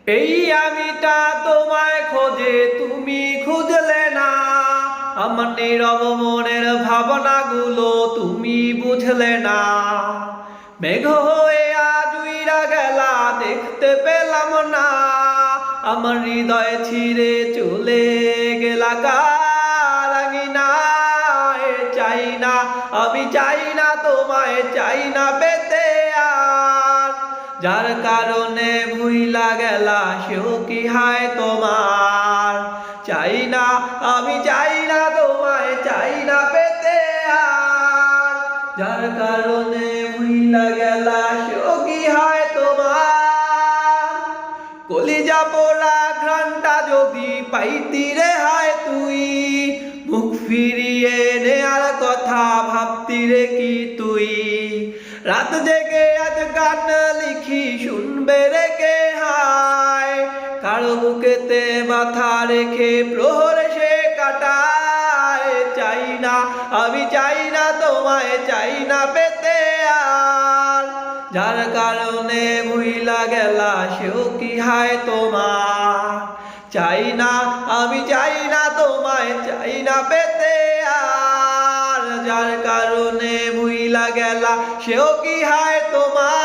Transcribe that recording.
এই আমিটা তোমায় খোঁজে তুমি খুঁজলে না, আমার নীরব মনের ভাবনাগুলো তুমি বুঝলে না। মেঘ হয়ে আজ উইরা গেলা দেখতে পেলাম না, আমার হৃদয় ছিঁড়ে চলে গেলা কারাঙিনায়। চাই না, আমি চাই না তোমায়, চাই না পেতে আর। যার কারণে ভুইলা গেলা সেও কি হায় তোমার। চাই না, আমি চাই না তোমায়, চাই না পেতে আর। যার কারণে ভুইলা গেলা সেও কি হায় তোমার। কলিজা পোড়া ঘ্রাণটা যদি পাইতি রে হায় তুই, মুখ ফিরিয়ে নেয়ার কথা ভাবতি রে কি তুই। রাত জেগে আজ গান লিখি শুনবে রে কে হায়, কারো বুকেতে মাথা রেখে প্রহর সে কাটায়। চাই না, আমি চাই না তোমায়, চাই না পেতে আর। যার কারণে ভুইলা গেলা সেও কি হায় তোমার। চাই না, আমি চাই না তোমায়, চাই না পেতে আর। যার কারণে ভুইলা গেলা সেও কি হায় তোমার।